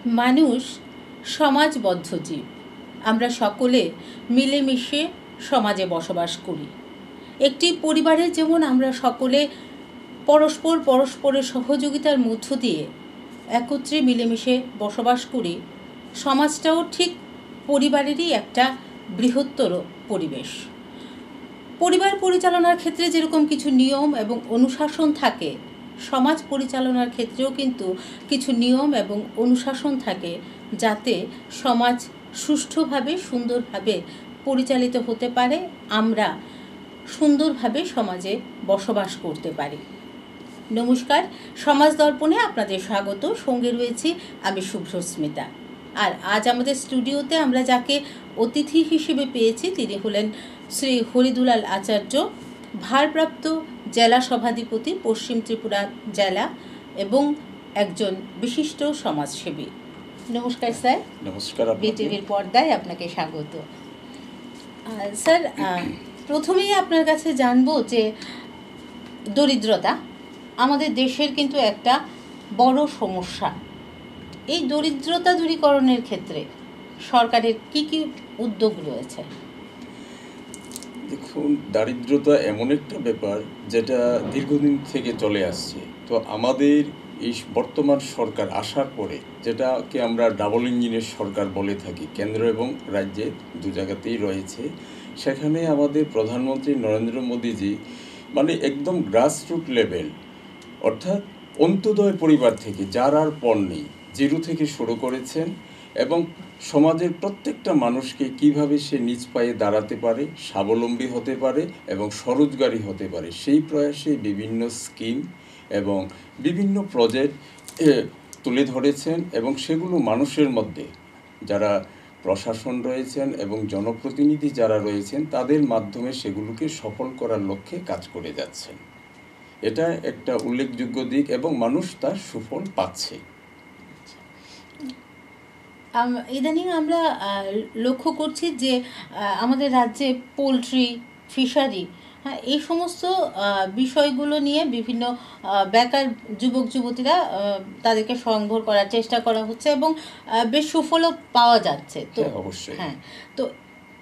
মানুষ সমাজবদ্ধ জীব। আমরা সকলে মিলেমিশে সমাজে বসবাস করি। একটি পরিবারে যেমন আমরা সকলে পরস্পরের সহযোগিতার মধ্য দিয়ে একত্রে মিলেমিশে বসবাস করি, সমাজটাও ঠিক পরিবারেরই একটা বৃহত্তর পরিবেশ। পরিবার পরিচালনার ক্ষেত্রে যেরকম কিছু নিয়ম এবং অনুশাসন থাকে, সমাজ পরিচালনার ক্ষেত্রেও কিন্তু কিছু নিয়ম এবং অনুশাসন থাকে, যাতে সমাজ সুষ্ঠুভাবে সুন্দরভাবে পরিচালিত হতে পারে, আমরা সুন্দরভাবে সমাজে বসবাস করতে পারি। নমস্কার, সমাজ দর্পণে আপনাদের স্বাগত। সঙ্গে রয়েছি আমি শুভ্রস্মিতা। আর আজ আমাদের স্টুডিওতে আমরা যাকে অতিথি হিসেবে পেয়েছি তিনি হলেন শ্রী হরিদুলাল আচার্য, ভারপ্রাপ্ত জেলা সভাধিপতি পশ্চিম ত্রিপুরা জেলা এবং একজন বিশিষ্ট সমাজসেবী। নমস্কার স্যার। নমস্কার। বিটিভির পর্দায় আপনাকে স্বাগত। স্যার, প্রথমেই আপনার কাছে জানবো যে দরিদ্রতা আমাদের দেশের কিন্তু একটা বড় সমস্যা। এই দরিদ্রতা দূরীকরণের ক্ষেত্রে সরকারের কি কি উদ্যোগ রয়েছে? দেখুন, দারিদ্রতা এমন একটা ব্যাপার যেটা দীর্ঘদিন থেকে চলে আসছে। তো আমাদের এই বর্তমান সরকার আসার পরে, যেটাকে আমরা ডাবল ইঞ্জিনের সরকার বলে থাকি, কেন্দ্র এবং রাজ্যে দু জায়গাতেই রয়েছে, সেখানে আমাদের প্রধানমন্ত্রী নরেন্দ্র মোদীজি একদম গ্রাসরুট লেভেল, অর্থাৎ অন্তোদয় পরিবার থেকে, যার আর পর নেই, জিরো থেকে শুরু করেছেন এবং সমাজের প্রত্যেকটা মানুষকে কিভাবে সে নিজ পায়ে দাঁড়াতে পারে, স্বাবলম্বী হতে পারে এবং স্বরোজগারী হতে পারে, সেই প্রয়াসে বিভিন্ন স্কিম এবং বিভিন্ন প্রজেক্ট তুলে ধরেছেন এবং সেগুলো মানুষের মধ্যে, যারা প্রশাসন রয়েছেন এবং জনপ্রতিনিধি যারা রয়েছেন, তাদের মাধ্যমে সেগুলোকে সফল করার লক্ষ্যে কাজ করে যাচ্ছেন। এটা একটা উল্লেখযোগ্য দিক এবং মানুষ তার সুফল পাচ্ছে। ইদানিং আমরা লক্ষ্য করছি যে আমাদের রাজ্যে পোলট্রি, ফিশারি, এই সমস্ত বিষয়গুলো নিয়ে বিভিন্ন বেকার যুবক যুবতীরা তাদেরকে স্বনির্ভর করার চেষ্টা করা হচ্ছে এবং বেশ সুফলও পাওয়া যাচ্ছে। তো অবশ্যই, হ্যাঁ, তো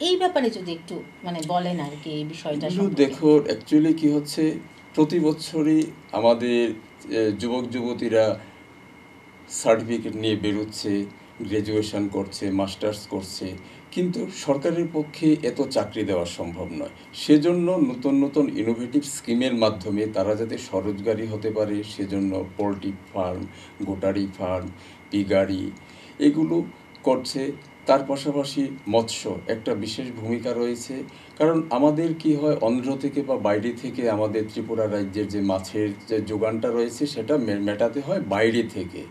এই ব্যাপারে যদি একটু বলেন আর কি এই বিষয়টা। দেখো, অ্যাকচুয়ালি কি হচ্ছে, প্রতি বছরই আমাদের যুবক যুবতীরা সার্টিফিকেট নিয়ে বেরোচ্ছে, গ্র্যাজুয়েশন করছে, মাস্টার্স করছে, কিন্তু সরকারের পক্ষে এত চাকরি দেওয়া সম্ভব নয়। সেজন্য নতুন নতুন ইনোভেটিভ স্কিমের মাধ্যমে তারা যাতে স্বরোজগারী হতে পারে, সেজন্য পোলট্রি ফার্ম, গোটারি ফার্ম, পিগারি এগুলো করছে। তার পাশাপাশি মৎস্য একটা বিশেষ ভূমিকা রয়েছে, কারণ আমাদের কি হয়, অন্ধ্র থেকে বা বাইরে থেকে আমাদের ত্রিপুরা রাজ্যের যে মাছের যে যোগানটা রয়েছে সেটা মেটাতে হয় বাইরে থেকে,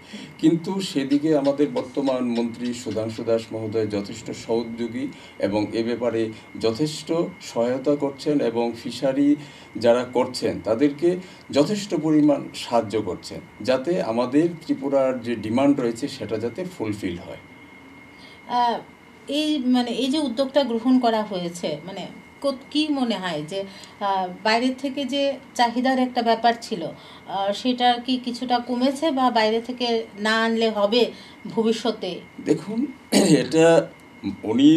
কিন্তু সেদিকে আমাদের বর্তমান মন্ত্রী সুধাংশু দাস মহোদয় যথেষ্ট সহযোগী এবং এ ব্যাপারে যথেষ্ট সহায়তা করছেন এবং ফিশারি যারা করছেন তাদেরকে যথেষ্ট পরিমাণ সাহায্য করছেন, যাতে আমাদের ত্রিপুরার যে ডিমান্ড রয়েছে সেটা যাতে ফুলফিল হয়। এই এই যে উদ্যোগটা গ্রহণ করা হয়েছে, কি মনে হয় যে বাইরের থেকে যে চাহিদার একটা ব্যাপার ছিল, সেটা কি কিছুটা কমেছে বা বাইরে থেকে না আনলে হবে ভবিষ্যতে? দেখুন, এটা উনি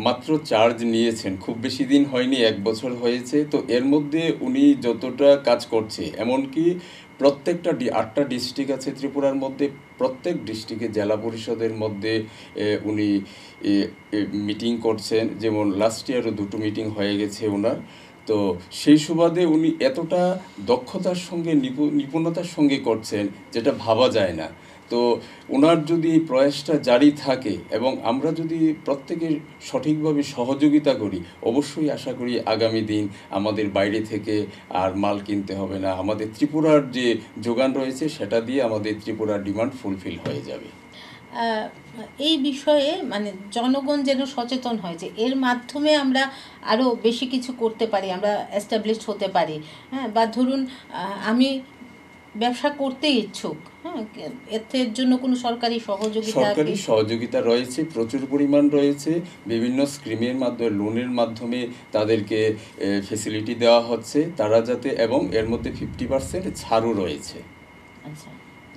মাত্র চার্জ নিয়েছেন, খুব বেশি দিন হয়নি, 1 বছর হয়েছে। তো এর মধ্যে উনি যতটা কাজ করছে, এমনকি প্রত্যেকটা 8টা ডিস্ট্রিক্ট আছে ত্রিপুরার মধ্যে, প্রত্যেক ডিস্ট্রিক্টে জেলা পরিষদের মধ্যে উনি মিটিং করছেন। যেমন লাস্ট ইয়ারও 2টো মিটিং হয়ে গেছে ওনার। তো সেই সুবাদে উনি এতটা দক্ষতার সঙ্গে নিপুণতার সঙ্গে করছেন যেটা ভাবা যায় না। তো ওনার যদি প্রয়াসটা জারি থাকে এবং আমরা যদি প্রত্যেকে সঠিকভাবে সহযোগিতা করি, অবশ্যই আশা করি আগামী দিন আমাদের বাইরে থেকে আর মাল কিনতে হবে না, আমাদের ত্রিপুরার যে যোগান রয়েছে সেটা দিয়ে আমাদের ত্রিপুরার ডিমান্ড ফুলফিল হয়ে যাবে। এই বিষয়ে জনগণ যেন সচেতন হয় যে এর মাধ্যমে আমরা আরও বেশি কিছু করতে পারি, আমরা এস্টাবলিশড হতে পারি। হ্যাঁ, বা ধরুন আমি ব্যবসা করতে ইচ্ছুক, এর জন্য কোনো সরকারি সহযোগিতা রয়েছে, প্রচুর পরিমাণ রয়েছে। বিভিন্ন স্কিমের মাধ্যমে, লোনের মাধ্যমে তাদেরকে ফেসিলিটি দেওয়া হচ্ছে, তারা যাতে, এবং এর মধ্যে 50% ছাড়ও রয়েছে। আচ্ছা,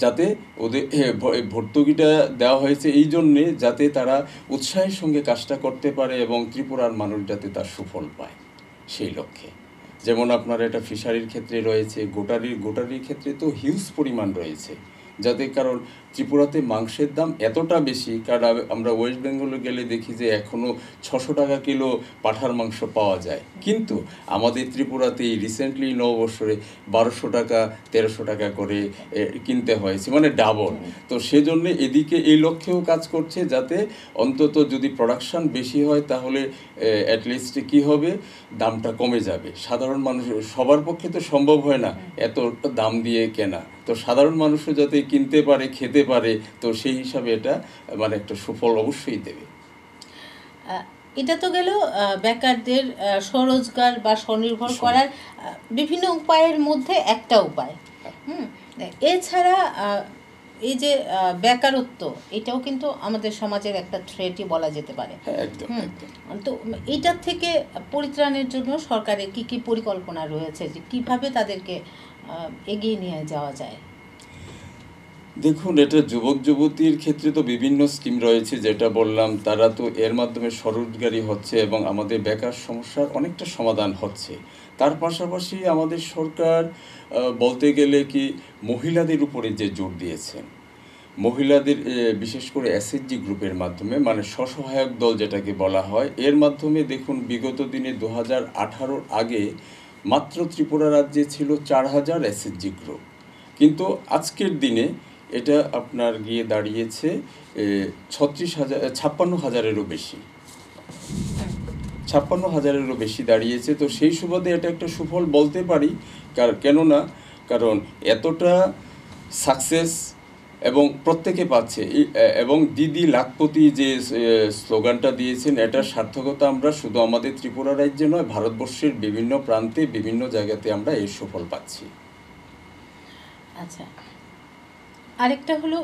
যাতে ওদের ভর্তুকিটা দেওয়া হয়েছে এই জন্যে যাতে তারা উৎসাহের সঙ্গে কাজটা করতে পারে এবং ত্রিপুরার মানুষ যাতে তার সুফল পায় সেই লক্ষ্যে। যেমন আপনার এটা ফিশারির ক্ষেত্রে রয়েছে, গোটারির ক্ষেত্রে তো হিউজ পরিমাণ রয়েছে, যাতে কারণ ত্রিপুরাতে মাংসের দাম এতটা বেশি, কারণ আমরা ওয়েস্ট বেঙ্গলে গেলে দেখি যে এখনও 600 টাকা কিলো পাঁঠার মাংস পাওয়া যায়, কিন্তু আমাদের ত্রিপুরাতে রিসেন্টলি নববর্ষে 1200 টাকা 1300 টাকা করে কিনতে হয়েছে, মানে ডাবল। তো সেজন্য এদিকে এই লক্ষ্যেও কাজ করছে যাতে অন্তত যদি প্রোডাকশন বেশি হয় তাহলে অ্যাটলিস্ট কী হবে, দামটা কমে যাবে। সাধারণ মানুষ সবার পক্ষে তো সম্ভব হয় না এত দাম দিয়ে কেনা, তো সাধারণ মানুষও যাতে কিনতে পারে, খেতে পারে, তো সেই হিসাবে এটা মানে একটা সুফল অবশ্যই দেবে। এটা তো গেল বেকারদের স্বরোজগার বা স্বনির্ভর করার বিভিন্ন উপায়ের মধ্যে একটা উপায়। এছাড়া এই যে বেকারত্ব, এটাও কিন্তু আমাদের সমাজের একটা থ্রেটই বলা যেতে পারে। তো এটার থেকে পরিত্রাণের জন্য সরকারের কি কি পরিকল্পনা রয়েছে, যে কিভাবে তাদেরকে এগিয়ে নিয়ে যাওয়া যায়? দেখুন, এটা যুবক যুবতীর ক্ষেত্রে তো বিভিন্ন স্কিম রয়েছে, যেটা বললাম, তারা তো এর মাধ্যমে স্বরোজগারী হচ্ছে এবং আমাদের বেকার সমস্যার অনেকটা সমাধান হচ্ছে। তার পাশাপাশি আমাদের সরকার বলতে গেলে কি মহিলাদের উপরে যে জোর দিয়েছেন, মহিলাদের বিশেষ করে এসএইচজি গ্রুপের মাধ্যমে, মানে স্বসহায়ক দল যেটাকে বলা হয়, এর মাধ্যমে দেখুন বিগত দিনে 2018 আগে মাত্র ত্রিপুরা রাজ্যে ছিল 4000 এসএইচজি গ্রুপ, কিন্তু আজকের দিনে এটা আপনার গিয়ে দাঁড়িয়েছে 56,000-56,000-এরও বেশি, 56,000-এরও বেশি দাঁড়িয়েছে। তো সেই সুবাদে এটা একটা সুফল বলতে পারি, কেননা কারণ এতটা সাকসেস এবং প্রত্যেকে পাচ্ছে, এবং দিদি লাখপতি যে স্লোগানটা দিয়েছেন, এটার সার্থকতা আমরা শুধু আমাদের ত্রিপুরা রাজ্যে নয়, ভারতবর্ষের বিভিন্ন প্রান্তে বিভিন্ন জায়গাতে আমরা এর সুফল পাচ্ছি। আচ্ছা, আরেকটা হলো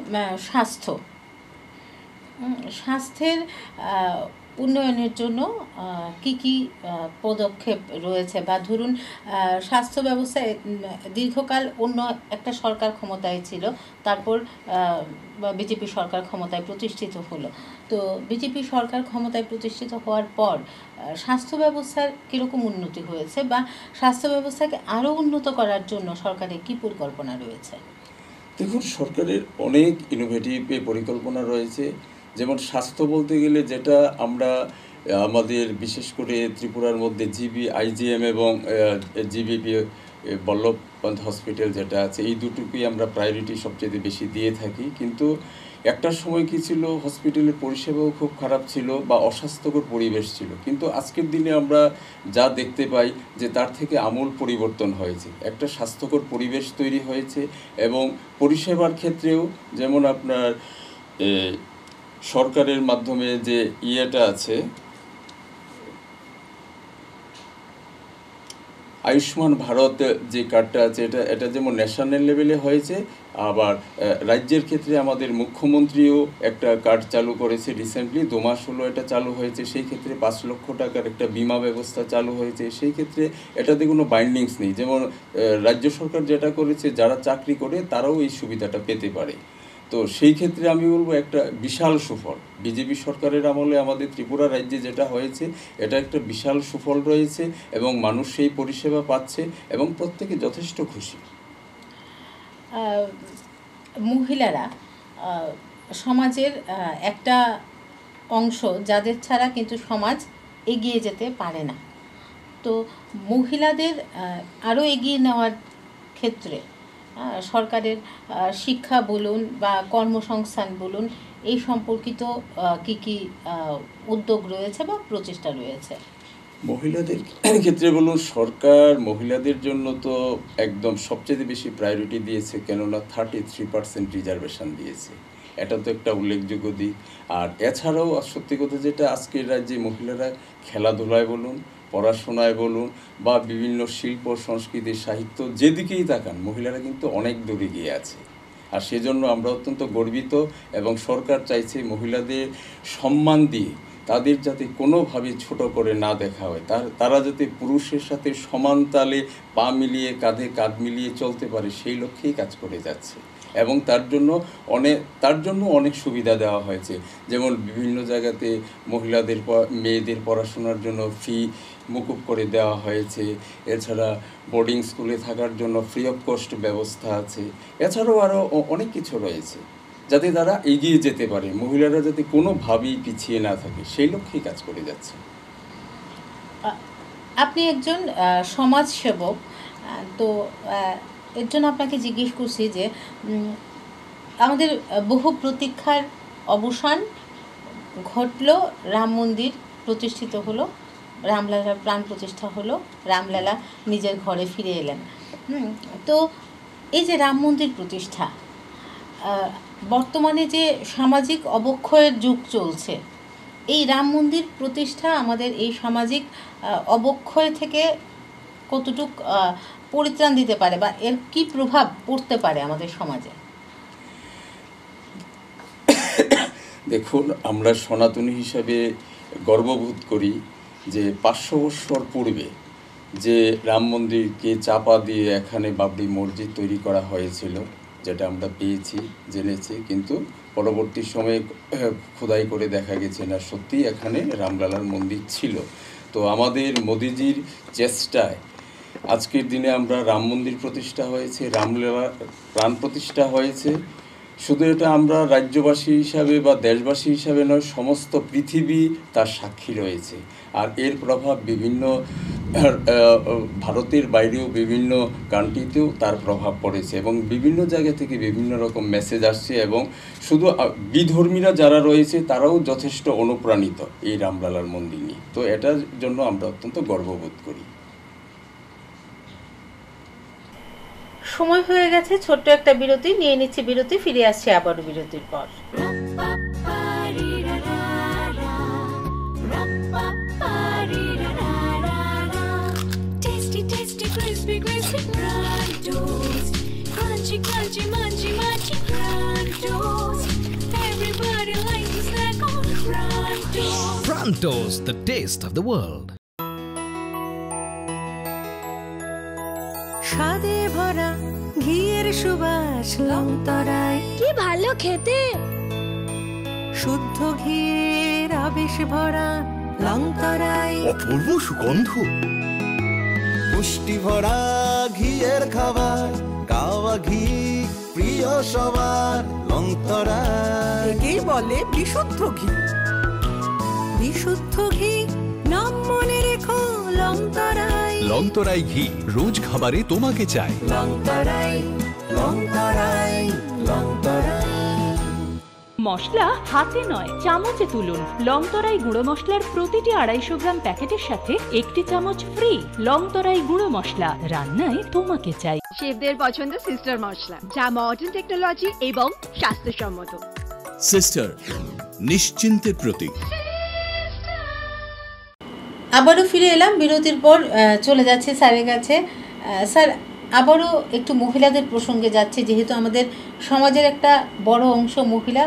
স্বাস্থ্যের উন্নয়নের জন্য কি কি পদক্ষেপ রয়েছে, বা ধরুন স্বাস্থ্য ব্যবস্থায় দীর্ঘকাল অন্য একটা সরকার ক্ষমতায় ছিল, তারপর বিজেপি সরকার ক্ষমতায় প্রতিষ্ঠিত হলো। তো বিজেপি সরকার ক্ষমতায় প্রতিষ্ঠিত হওয়ার পর স্বাস্থ্য ব্যবস্থার কীরকম উন্নতি হয়েছে, বা স্বাস্থ্য ব্যবস্থাকে আরও উন্নত করার জন্য সরকারের কী পরিকল্পনা রয়েছে? দেখুন, সরকারের অনেক ইনোভেটিভ পরিকল্পনা রয়েছে। যেমন স্বাস্থ্য বলতে গেলে যেটা আমরা আমাদের বিশেষ করে ত্রিপুরার মধ্যে জিবি আইজিএম এবং জিবিপি বল্লভ পন্থ হসপিটাল যেটা আছে, এই দুটোকেই আমরা প্রায়োরিটি সবচেয়ে বেশি দিয়ে থাকি। কিন্তু একটা সময় কী ছিল, হসপিটালের পরিষেবাও খুব খারাপ ছিল বা অস্বাস্থ্যকর পরিবেশ ছিল, কিন্তু আজকের দিনে আমরা যা দেখতে পাই যে তার থেকে আমূল পরিবর্তন হয়েছে, একটা স্বাস্থ্যকর পরিবেশ তৈরি হয়েছে। এবং পরিষেবার ক্ষেত্রেও যেমন আপনার সরকারের মাধ্যমে যে ইয়েটা আছে, আয়ুষ্মান ভারত যে কার্ডটা আছে, এটা যেমন ন্যাশনাল লেভেলে হয়েছে, আবার রাজ্যের ক্ষেত্রে আমাদের মুখ্যমন্ত্রীও একটা কার্ড চালু করেছে রিসেন্টলি, 2 মাস হলো এটা চালু হয়েছে। সেই ক্ষেত্রে 5 লক্ষ টাকার একটা বিমা ব্যবস্থা চালু হয়েছে। সেই ক্ষেত্রে এটাতে কোনো বাইন্ডিংস নেই, যেমন রাজ্য সরকার যেটা করেছে, যারা চাকরি করে তারাও এই সুবিধাটা পেতে পারে। তো সেই ক্ষেত্রে আমি বলবো একটা বিশাল সুফল বিজেপি সরকারের আমলে আমাদের ত্রিপুরা রাজ্যে যেটা হয়েছে, এটা একটা বিশাল সুফল রয়েছে এবং মানুষ সেই পরিষেবা পাচ্ছে এবং প্রত্যেকে যথেষ্ট খুশি। মহিলারা সমাজের একটা অংশ, যাদের ছাড়া কিন্তু সমাজ এগিয়ে যেতে পারে না। তো মহিলাদের আরও এগিয়ে নেওয়ার ক্ষেত্রে সরকারের শিক্ষা বলুন বা কর্মসংস্থান বলুন, এই সম্পর্কিত কি কি উদ্যোগ রয়েছে বা প্রচেষ্টা রয়েছে? মহিলাদের ক্ষেত্রে বলুন, সরকার মহিলাদের জন্য তো একদম সবচেয়ে বেশি প্রায়োরিটি দিয়েছে, কেননা 33% রিজার্ভেশন দিয়েছে। এটা তো একটা উল্লেখযোগ্য দিক। আর এছাড়াও সত্যি কথা যেটা, আজকের রাজ্যে মহিলারা খেলাধুলায় বলুন, পড়াশোনায় বলুন, বা বিভিন্ন শিল্প সংস্কৃতি সাহিত্য যেদিকেই তাকান, মহিলারা কিন্তু অনেক দূরে গিয়ে আছে। আর সেজন্য আমরা অত্যন্ত গর্বিত এবং সরকার চাইছে মহিলাদের সম্মান দিয়ে তাদের যাতে কোনোভাবে ছোট করে না দেখা হয়, তারা যাতে পুরুষের সাথে সমান তালে পা মিলিয়ে, কাঁধে কাঁধ মিলিয়ে চলতে পারে, সেই লক্ষ্যেই কাজ করে যাচ্ছে। এবং তার জন্য অনেক সুবিধা দেওয়া হয়েছে। যেমন বিভিন্ন জায়গাতে মেয়েদের পড়াশোনার জন্য ফি মুকুব করে দেওয়া হয়েছে। এছাড়া বোর্ডিং স্কুলে থাকার জন্য ফ্রি অফ কস্ট ব্যবস্থা আছে। এছাড়াও আরও অনেক কিছু রয়েছে, যাতে তারা এগিয়ে যেতে পারে, মহিলারা যাতে কোনোভাবেই পিছিয়ে না থাকে, সেই লক্ষ্যেই কাজ করে যাচ্ছে। আপনি একজন সমাজসেবক, তো এর জন্য আপনাকে জিজ্ঞেস করছি যে আমাদের বহু প্রতীক্ষার অবসান ঘটলো, রাম মন্দির প্রতিষ্ঠিত হলো, রামলালার প্রাণ প্রতিষ্ঠা হলো, রামলালা নিজের ঘরে ফিরে এলেন। তো এই যে রাম মন্দির প্রতিষ্ঠা, বর্তমানে যে সামাজিক অবক্ষয়ের যুগ চলছে, এই রাম মন্দির প্রতিষ্ঠা আমাদের এই সামাজিক অবক্ষয় থেকে কতটুক পরিত্রাণ দিতে পারে, বা এর কি প্রভাব পড়তে পারে আমাদের সমাজে? দেখুন, আমরা সনাতনী হিসাবে গর্ববোধ করি যে 500 বছর পূর্বে যে রাম মন্দিরকে চাপা দিয়ে এখানে বাবরি মসজিদ তৈরি করা হয়েছিল, যেটা আমরা জেনেছি, কিন্তু পরবর্তী সময়ে খোদাই করে দেখা গেছে না, সত্যি এখানে রামলালার মন্দির ছিল। তো আমাদের মোদিজির চেষ্টায় আজকের দিনে আমরা রাম মন্দির প্রতিষ্ঠা হয়েছে, রামলালা প্রাণ প্রতিষ্ঠা হয়েছে। শুধু এটা আমরা রাজ্যবাসী হিসাবে বা দেশবাসী হিসাবে নয়, সমস্ত পৃথিবী তার সাক্ষী রয়েছে। আর এর প্রভাব বিভিন্ন ভারতের বাইরেও বিভিন্ন কান্ট্রিতেও তার প্রভাব পড়েছে, এবং বিভিন্ন জায়গা থেকে বিভিন্ন রকম মেসেজ আসছে, এবং শুধু বিধর্মীরা যারা রয়েছে তারাও যথেষ্ট অনুপ্রাণিত এই রামলালার মন্দির নিয়ে। তো এটার জন্য আমরা অত্যন্ত গর্ববোধ করি। সময় হয়ে গেছে ছোট্ট একটা বিরতি, নিয়ে নিচ্ছি বিরতি, ফিরে আসছি আবারও বিরতির পর। Prontos, the taste of the world. স্বাদে ভরা ঘিয়ের সুবাস লংতরায়, কি ভালো খেতে! শুদ্ধ ঘিয়ের আবেশ ভরা লংতরায়, অপূর্ব সুগন্ধ, পুষ্টি ভরা ঘিয়ের খাবার, গাওয়া ঘি প্রিয় সবার লংতরায়। একেই বলে বিশুদ্ধ ঘি। বিশুদ্ধ ঘি নাম মনে রেখো, লংতরায়। লংতরাই ঘি রোজ খাবারে তোমাকে চাই। লংতরায়, লংতরায়, লংতরায়। মশলা হাতে নয় চামচে তুলুন। লংতরাই গুঁড়ো মশলার প্রতিটি 250 গ্রাম প্যাকেটের সাথে 1 চামচ ফ্রি। লংতরাই গুঁড়ো মশলা, রান্নায় তোমাকে চাই। শেফদের পছন্দ সিস্টার মশলা, যা মডার্ন টেকনোলজি এবং স্বাস্থ্যসম্মত। সিস্টার, নিশ্চিন্তের প্রতীক। আবারও ফিরে এলাম বিরতির পর। চলে যাচ্ছে স্যারের কাছে। স্যার, আবারও একটু মহিলাদের প্রসঙ্গে যাচ্ছে, যেহেতু আমাদের সমাজের একটা বড় অংশ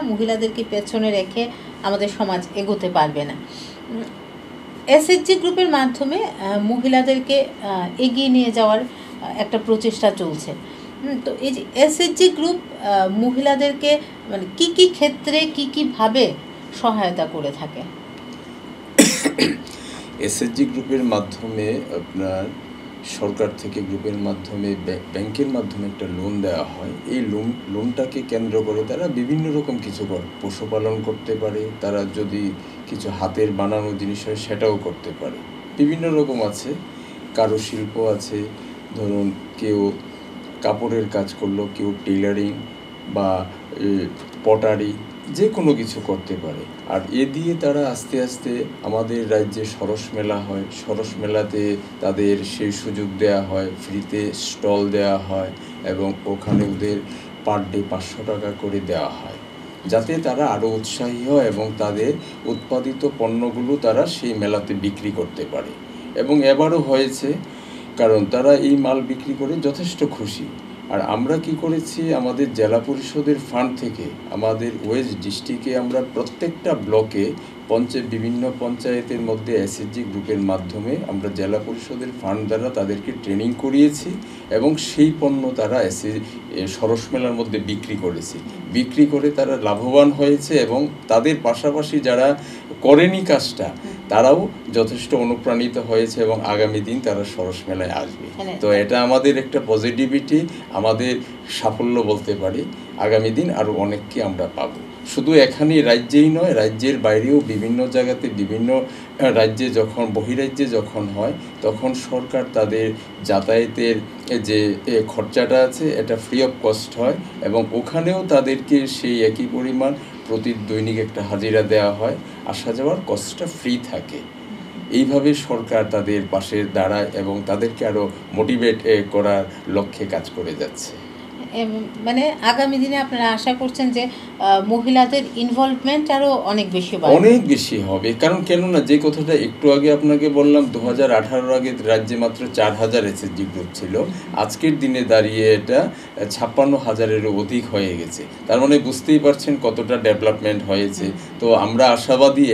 মহিলাদেরকে পেছনে রেখে আমাদের সমাজ এগোতে পারবে না। এসএইচজি গ্রুপের মাধ্যমে মহিলাদেরকে এগিয়ে নিয়ে যাওয়ার একটা প্রচেষ্টা চলছে। তো এই যে এসএইচজি গ্রুপ মহিলাদেরকে মানে কী ক্ষেত্রে কীভাবে সহায়তা করে থাকে? এসএইচজি গ্রুপের মাধ্যমে আপনার সরকার থেকে গ্রুপের মাধ্যমে ব্যাংকের মাধ্যমে একটা লোন দেওয়া হয়। এই লোনটাকে কেন্দ্র করে তারা বিভিন্ন রকম কিছু করে, পশুপালন করতে পারে, তারা যদি কিছু হাতের বানানো জিনিস হয় সেটাও করতে পারে। বিভিন্ন রকম আছে, কারুশিল্প আছে, ধরুন কেউ কাপড়ের কাজ করলো, কেউ টেলারিং বা পটারি, যে কোনো কিছু করতে পারে। আর এ দিয়ে তারা আস্তে আস্তে আমাদের রাজ্যে সরস মেলা হয়, সরস মেলাতে তাদের সেই সুযোগ দেওয়া হয়, ফ্রিতে স্টল দেওয়া হয়, এবং ওখানে ওদের পার ডে 500 টাকা করে দেওয়া হয়, যাতে তারা আরও উৎসাহী হয় এবং তাদের উৎপাদিত পণ্যগুলো তারা সেই মেলাতে বিক্রি করতে পারে। এবং এবারও হয়েছে, কারণ তারা এই মাল বিক্রি করে যথেষ্ট খুশি। আর আমরা কি করেছি, আমাদের জেলা পরিষদের ফান্ড থেকে আমাদের ওয়েস্ট ডিস্ট্রিক্টে আমরা প্রত্যেকটা ব্লকে বিভিন্ন পঞ্চায়েতের মধ্যে এসএইচজি গ্রুপের মাধ্যমে আমরা জেলা পরিষদের ফান্ড দ্বারা তাদেরকে ট্রেনিং করিয়েছি এবং সেই পণ্য তারা সরস মেলার মধ্যে বিক্রি করে তারা লাভবান হয়েছে এবং তাদের পাশাপাশি যারা করেনি কাজটা তারাও যথেষ্ট অনুপ্রাণিত হয়েছে এবং আগামী দিন তারা সরস মেলায় আসবে। তো এটা আমাদের একটা পজিটিভিটি, আমাদের সাফল্য বলতে পারি। আগামী দিন আরও অনেককে আমরা পাবো। শুধু এখানে রাজ্যেই নয়, রাজ্যের বাইরেও বিভিন্ন জায়গাতে বিভিন্ন রাজ্যে যখন বহিরাজ্যে যখন হয় তখন সরকার তাদের যাতায়াতের যে খরচাটা আছে এটা ফ্রি অফ কস্ট হয় এবং ওখানেও তাদেরকে সেই একই পরিমাণ প্রতি দৈনিক একটা হাজিরা দেওয়া হয়, আসা যাওয়ার কস্টটা ফ্রি থাকে। এইভাবে সরকার তাদের পাশে দাঁড়ায় এবং তাদেরকে আরও মোটিভেট করার লক্ষ্যে কাজ করে যাচ্ছে। মানে আগামী দিনে আপনারা আশা করছেন যে মহিলাদের ইনভলভমেন্ট আরও অনেক বেশি হবে, কারণ কেননা যে কথাটা একটু আগে আপনাকে বললাম 2018 আগে রাজ্যে মাত্র 4000 এসএইচজি গ্রুপ ছিল, আজকের দিনে দাঁড়িয়ে এটা 56,000-এরও অধিক হয়ে গেছে। তার মানে বুঝতেই পারছেন কতটা ডেভেলপমেন্ট হয়েছে। তো আমরা আশাবাদী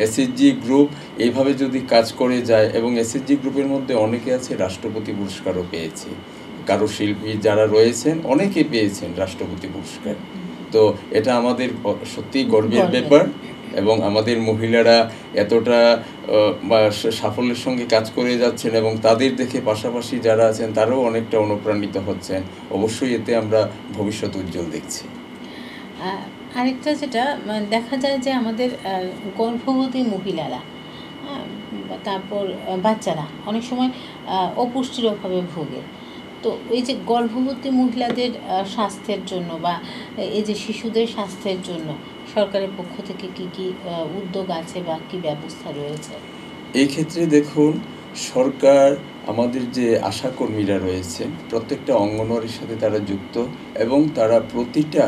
এসএইচজি গ্রুপ এইভাবে যদি কাজ করে যায় এবং এসএইচজি গ্রুপের মধ্যে অনেকে আছে রাষ্ট্রপতি পুরস্কারও পেয়েছে, কারুশিল্পী যারা রয়েছেন অনেকে পেয়েছেন রাষ্ট্রপতি পুরস্কার। তো এটা আমাদের সত্যিই গর্বের ব্যাপার এবং আমাদের মহিলারা এতটা সাফল্যের সঙ্গে কাজ করে যাচ্ছেন এবং তাদের দেখে পাশাপাশি যারা আছেন তারাও অনেকটা অনুপ্রাণিত হচ্ছেন। অবশ্যই এতে আমরা ভবিষ্যৎ উজ্জ্বল দেখছি। আরেকটা যেটা দেখা যায় যে আমাদের গর্ভবতী মহিলারা, তারপর বাচ্চারা অনেক সময় অপুষ্টির অভাবে ভোগে। তো এই যে গর্ভবতী মহিলাদের স্বাস্থ্যের জন্য বা এই যে শিশুদের স্বাস্থ্যের জন্য সরকারের পক্ষ থেকে কি কি উদ্যোগ আছে বা কি ব্যবস্থা রয়েছে? এই ক্ষেত্রে দেখুন, সরকার আমাদের যে আশাকর্মীরা রয়েছেন প্রত্যেকটা অঙ্গনওয়াড়ির সাথে তারা যুক্ত এবং তারা প্রতিটা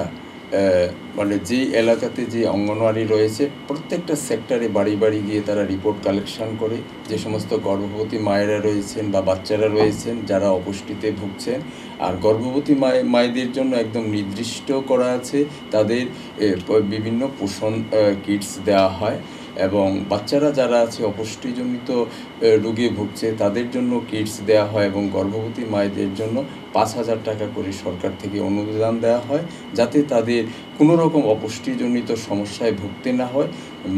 মানে যে এলাকাতে যে অঙ্গনওয়াড়ি রয়েছে প্রত্যেকটা সেক্টরে বাড়ি বাড়ি গিয়ে তারা রিপোর্ট কালেকশন করে যে সমস্ত গর্ভবতী মায়েরা রয়েছেন বা বাচ্চারা রয়েছেন যারা অপুষ্টিতে ভুগছেন। আর গর্ভবতী মায়েদের জন্য একদম নির্দিষ্ট করা আছে, তাদের বিভিন্ন পোষণ কিটস দেওয়া হয় এবং বাচ্চারা যারা আছে অপুষ্টিজনিত রোগে ভুগছে তাদের জন্য কিটস দেওয়া হয় এবং গর্ভবতী মায়েদের জন্য 5,000 টাকা করে সরকার থেকে অনুদান দেওয়া হয় যাতে তাদের কোনো রকম অপুষ্টিজনিত সমস্যায় ভুগতে না হয়,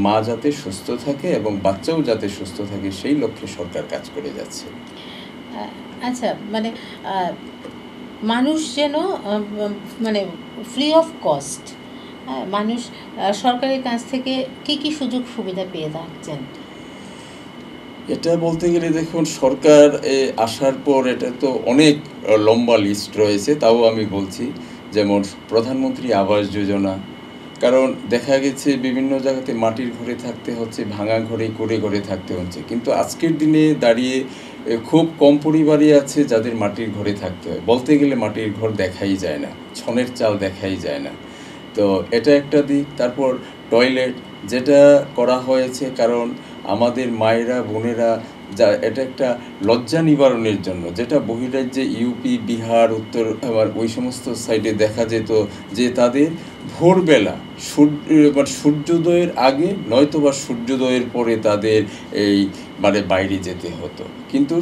মা যাতে সুস্থ থাকে এবং বাচ্চাও যাতে সুস্থ থাকে সেই লক্ষ্যে সরকার কাজ করে যাচ্ছে। আচ্ছা, মানে মানুষ যেন মানে ফ্রি অফ কস্ট মানুষ সরকারের কাছ থেকে কি কি সুযোগ সুবিধা পেয়ে থাকছেন? এটা বলতে গেলে দেখুন, সরকার আসার পর এটা তো অনেক লম্বা লিস্ট রয়েছে, তাও আমি বলছি। যেমন প্রধানমন্ত্রী আবাস যোজনা, কারণ দেখা গেছে বিভিন্ন জায়গাতে মাটির ঘরে থাকতে হচ্ছে, ভাঙা ঘরে কুড়ে ঘরে থাকতে হচ্ছে, কিন্তু আজকের দিনে দাঁড়িয়ে খুব কম পরিবারই আছে যাদের মাটির ঘরে থাকতে হয়। বলতে গেলে মাটির ঘর দেখাই যায় না, ছনের চাল দেখাই যায় না। তো এটা একটা দিক। তারপর টয়লেট যেটা করা হয়েছে, কারণ আমাদের মায়েরা বোনেরা এটা একটা লজ্জা নিবারণের জন্য, যেটা বহিরাজ্যে ইউপি বিহার উত্তর আবার ওই সমস্ত সাইডে দেখা যেত যে তাদের ভোরবেলা সূর্যোদয়ের আগে নয়তো বা সূর্যোদয়ের পরে তাদের এই মানে বাইরে যেতে হতো। কিন্তু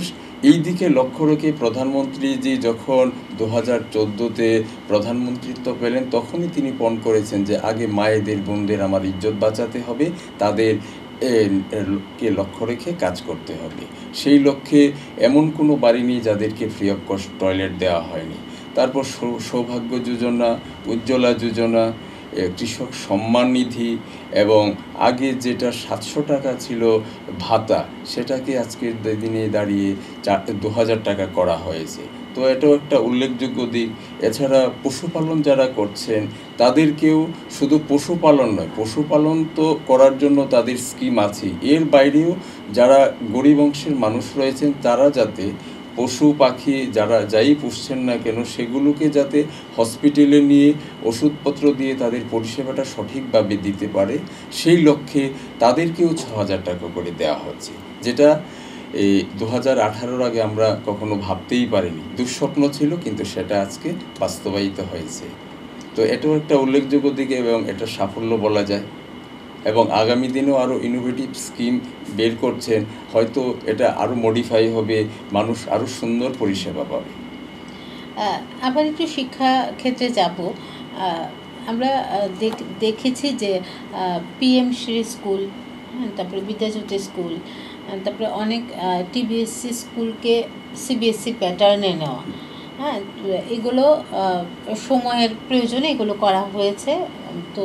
এই দিকে লক্ষ্য রেখে প্রধানমন্ত্রীজি যখন 2014-তে প্রধানমন্ত্রিত্ব পেলেন তখনই তিনি পণ করেছেন যে আগে মায়েদের বোনদের আমার ইজ্জত বাঁচাতে হবে, তাদের কে লক্ষ্য রেখে কাজ করতে হবে। সেই লক্ষ্যে এমন কোনো বাড়ি নেই যাদেরকে ফ্রি অফ কস্ট টয়লেট দেওয়া হয়নি। তারপর সৌভাগ্য যোজনা, উজ্জ্বলা যোজনা, কৃষক সম্মান নিধি এবং আগে যেটা 700 টাকা ছিল ভাতা সেটাকে আজকের দিনে দাঁড়িয়ে 2000 টাকা করা হয়েছে। তো এটাও একটা উল্লেখযোগ্য দিক। এছাড়া পশুপালন যারা করছেন তাদেরকেও শুধু পশুপালন নয়, পশুপালন তো করার জন্য তাদের স্কিম আছে, এর বাইরেও যারা গরিব অংশের মানুষ রয়েছেন তারা যাতে পশু পাখি যারা যাই পুষছেন না কেন সেগুলোকে যাতে হসপিটালে নিয়ে ওষুধপত্র দিয়ে তাদের পরিষেবাটা সঠিকভাবে দিতে পারে সেই লক্ষ্যে তাদেরকেও 6,000 টাকা করে দেওয়া হচ্ছে, যেটা এই 2018-র আগে আমরা কখনো ভাবতেই পারিনি। দুঃস্বপ্ন ছিল, কিন্তু সেটা আজকে বাস্তবায়িত হয়েছে। তো এটাও একটা উল্লেখযোগ্য দিক এবং এটা সাফল্য বলা যায়। এবং আগামী দিনেও আরও ইনোভেটিভ স্কিম বের করছেন, হয়তো এটা আরও মডিফাই হবে, মানুষ আরও সুন্দর পরিষেবা পাবে। আবার একটু শিক্ষা ক্ষেত্রে যাব। আমরা দেখেছি যে PM শ্রী স্কুল, তারপরে বিদ্যাজ্যোতি স্কুল, তারপরে অনেক TBSC স্কুলকে CBSC প্যাটার্নে নেওয়া, হ্যাঁ, এগুলো সময়ের প্রয়োজনে এগুলো করা হয়েছে। তো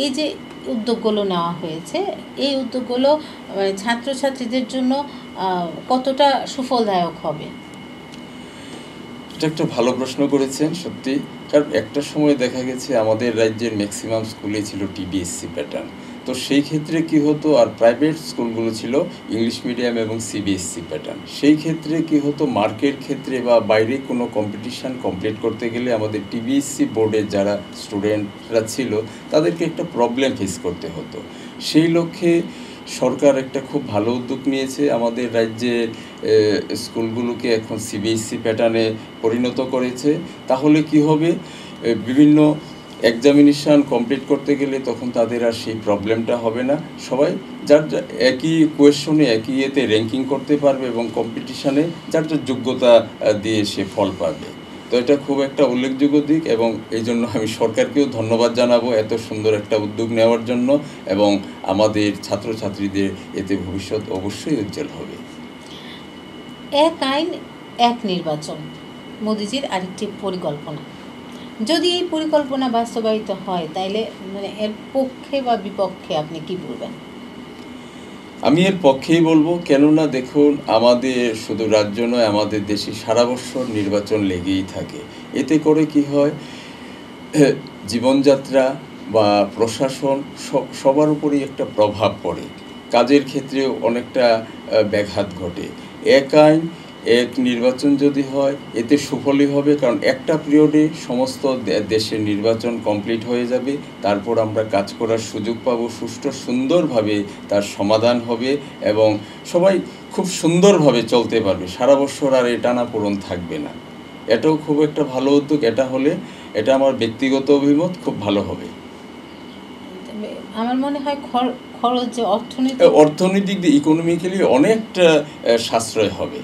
এই যে উদ্যোগগুলো নেওয়া হয়েছে, এই উদ্যোগগুলো ছাত্রছাত্রীদের জন্য কতটা সুফলদায়ক হবে? এটা একটা ভালো প্রশ্ন করেছেন সত্যি, কারণ একটা সময় দেখা গেছে আমাদের রাজ্যের ম্যাক্সিমাম স্কুলে ছিল TBSC প্যাটার্ন। তো সেই ক্ষেত্রে কি হতো, আর প্রাইভেট স্কুলগুলো ছিল ইংলিশ মিডিয়াম এবং CBSC প্যাটার্ন। সেই ক্ষেত্রে কি হতো, মার্কের ক্ষেত্রে বা বাইরে কোনো কম্পিটিশান কমপ্লিট করতে গেলে আমাদের TBSC বোর্ডের যারা স্টুডেন্টরা ছিল তাদেরকে একটা প্রবলেম ফেস করতে হতো। সেই লক্ষ্যে সরকার একটা খুব ভালো উদ্যোগ নিয়েছে, আমাদের রাজ্যের স্কুলগুলোকে এখন CBSC প্যাটার্নে পরিণত করেছে। তাহলে কি হবে, বিভিন্ন এক্সামিনেশান কমপ্লিট করতে গেলে তখন তাদের আর সেই প্রবলেমটা হবে না। সবাই যার একই কোয়েশনে একই ইয়েতে র্যাঙ্কিং করতে পারবে এবং কম্পিটিশানে যার যার যোগ্যতা দিয়ে সে ফল পাবে। তো এটা খুব একটা উল্লেখযোগ্য দিক, এবং এই জন্য আমি সরকারকেও ধন্যবাদ জানাবো এত সুন্দর একটা উদ্যোগ নেওয়ার জন্য, এবং আমাদের ছাত্রছাত্রীদের এতে ভবিষ্যৎ অবশ্যই উজ্জ্বল হবে। এক আইন এক নির্বাচন মোদিজির আরেকটি পরিকল্পনা। যদি এই পরিকল্পনা বাস্তবায়িত হয় তাইলে এর পক্ষে বা বিপক্ষে আপনি কি বলবেন? আমি এর পক্ষেই বলবো, কেননা দেখুন আমাদের শুধু রাজ্য নয়, আমাদের দেশে সারা বছর নির্বাচন লেগেই থাকে। এতে করে কি হয়, জীবনযাত্রা বা প্রশাসন সবার উপরেই একটা প্রভাব পড়ে, কাজের ক্ষেত্রেও অনেকটা ব্যাঘাত ঘটে। এক আইন এক নির্বাচন যদি হয় এতে সুফলই হবে, কারণ একটা পিরিয়ডে সমস্ত দেশের নির্বাচন কমপ্লিট হয়ে যাবে, তারপর আমরা কাজ করার সুযোগ পাবো, সুষ্ঠু সুন্দরভাবে তার সমাধান হবে এবং সবাই খুব সুন্দরভাবে চলতে পারবে, সারা বছর আর এ টানাপোড়েন থাকবে না। এটাও খুব একটা ভালো উদ্যোগ, এটা হলে, এটা আমার ব্যক্তিগত অভিমত, খুব ভালো হবে। আমার মনে হয় খরচ যে অর্থনৈতিক দিক ইকোনমিক্যালি অনেকটা সাশ্রয় হবে।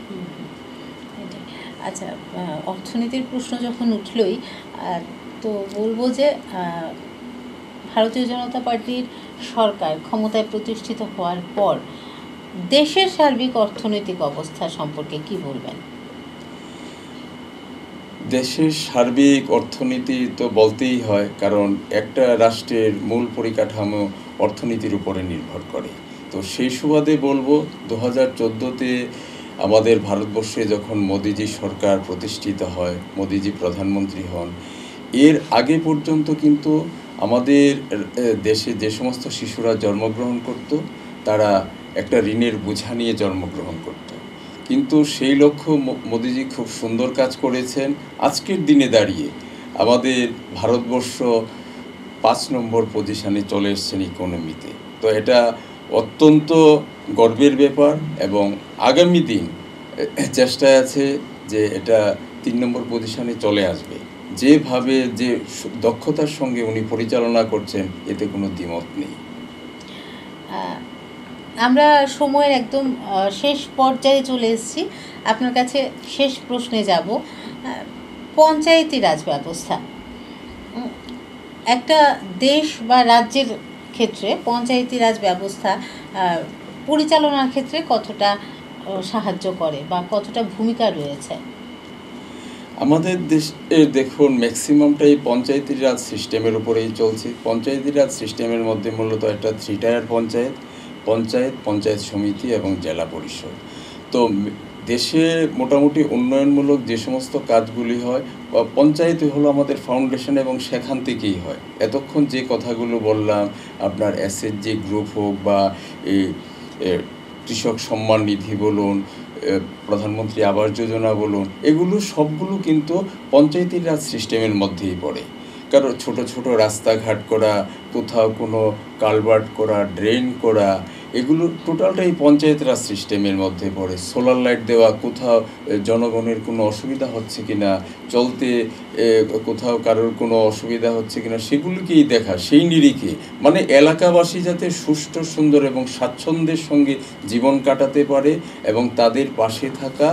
আচ্ছা, অর্থনীতির প্রশ্ন যখন উঠলই, তো বলবো যে ভারতীয় জনতা পার্টির সরকার ক্ষমতায় প্রতিষ্ঠিত হওয়ার পর দেশের সার্বিক অর্থনৈতিক অবস্থা সম্পর্কে কি বলবেন? দেশের সার্বিক অর্থনীতি তো বলতেই হয়, কারণ একটা রাষ্ট্রের মূল পরিকাঠামো অর্থনীতির উপরে নির্ভর করে। তো সেই সুবাদে বলবো 2014-তে আমাদের ভারতবর্ষে যখন মোদিজি সরকার প্রতিষ্ঠিত হয়, মোদিজি প্রধানমন্ত্রী হন, এর আগে পর্যন্ত কিন্তু আমাদের দেশে যে সমস্ত শিশুরা জন্মগ্রহণ করত তারা একটা ঋণের বোঝা নিয়ে জন্মগ্রহণ করত। কিন্তু সেই লক্ষ্য মোদিজি খুব সুন্দর কাজ করেছেন। আজকের দিনে দাঁড়িয়ে আমাদের ভারতবর্ষ 5 নম্বর পজিশনে চলে এসছেন ইকোনমিতে। তো এটা অত্যন্ত গর্বের ব্যাপার, এবং আগামী দিন চেষ্টায় আছে যে এটা 3 নম্বর পজিশনে চলে আসবে। যেভাবে যে দক্ষতার সঙ্গে উনি পরিচালনা করছেন এতে কোনো দ্বিমত নেই। আমরা সময়ের একদম শেষ পর্যায়ে চলে এসেছি, আপনার কাছে শেষ প্রশ্নে যাব। পঞ্চায়েতি রাজ ব্যবস্থা একটা দেশ বা রাজ্যের ক্ষেত্রে পঞ্চায়েতি রাজ ব্যবস্থা পরিচালনার ক্ষেত্রে কতটা সাহায্য করে বা কতটা ভূমিকা রয়েছে? আমাদের দেশে দেখুন ম্যাক্সিমামটাই পঞ্চায়েতি রাজ সিস্টেমের উপরেই চলছে। পঞ্চায়েতি রাজ সিস্টেমের মধ্যে মূলত একটা 3 টায়ার পঞ্চায়েত, পঞ্চায়েত সমিতি এবং জেলা পরিষদ। তো দেশে মোটামুটি উন্নয়নমূলক যে সমস্ত কাজগুলি হয়, পঞ্চায়েতে হলো আমাদের ফাউন্ডেশন এবং সেখান থেকেই হয়। এতক্ষণ যে কথাগুলো বললাম, আপনার SHG গ্রুপ হোক বা এই কৃষক সম্মান নিধি বলুন, প্রধানমন্ত্রী আবাস যোজনা বলুন, এগুলো সবগুলো কিন্তু পঞ্চায়েতি রাজ সিস্টেমের মধ্যেই পড়ে। কারণ ছোট ছোট রাস্তাঘাট করা, কোথাও কোনো কালভার্ট করা, ড্রেন করা, এগুলো টোটালটাই পঞ্চায়েত রাজ সিস্টেমের মধ্যে পড়ে। সোলার লাইট দেওয়া, কোথাও জনগণের কোনো অসুবিধা হচ্ছে কিনা, চলতে কোথাও কারোর কোনো অসুবিধা হচ্ছে কিনা সেগুলোকেই দেখা, সেই নিরিখে মানে এলাকাবাসী যাতে সুষ্ঠু, সুন্দর এবং স্বাচ্ছন্দ্যের সঙ্গে জীবন কাটাতে পারে এবং তাদের পাশে থাকা,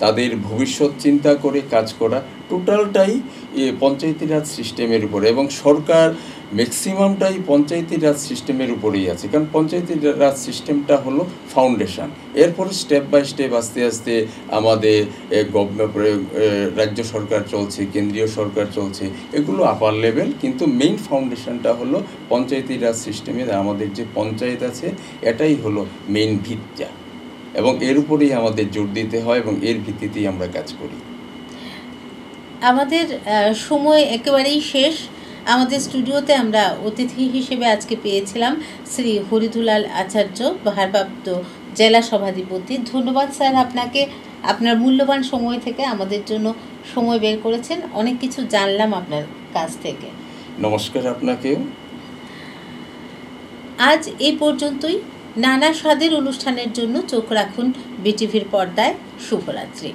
তাদের ভবিষ্যৎ চিন্তা করে কাজ করা, টোটালটাই পঞ্চায়েতি রাজ সিস্টেমের উপরে এবং সরকার ম্যাক্সিমামটাই পঞ্চায়েতি রাজ সিস্টেমের উপরেই আছে। কারণ পঞ্চায়েতি রাজ সিস্টেমটা হলো ফাউন্ডেশন। এরপরে স্টেপ বাই স্টেপ আস্তে আস্তে আমাদের রাজ্য সরকার চলছে, কেন্দ্রীয় সরকার চলছে, এগুলো আপার লেভেল, কিন্তু মেইন ফাউন্ডেশনটা হলো পঞ্চায়েতি রাজ সিস্টেমের। আমাদের যে পঞ্চায়েত আছে এটাই হলো মেইন ভিত্তা এবং এর উপরেই আমাদের জোর দিতে হয় এবং এর ভিত্তিতেই আমরা কাজ করি। আমাদের সময় একেবারেই শেষ। আমাদের স্টুডিওতে আমরা অতিথি হিসেবে আজকে পেয়েছিলাম শ্রী হরিদুলাল আচার্য, ভারপ্রাপ্ত জেলা সভাধিপতি। ধন্যবাদ স্যার আপনাকে, আপনার মূল্যবান সময় থেকে আমাদের জন্য সময় বের করেছেন, অনেক কিছু জানলাম আপনার কাছ থেকে। নমস্কার আপনাকেও। আজ এই পর্যন্তই। নানা স্বাদের অনুষ্ঠানের জন্য চোখ রাখুন বিটিভির পর্দায়। শুভরাত্রি।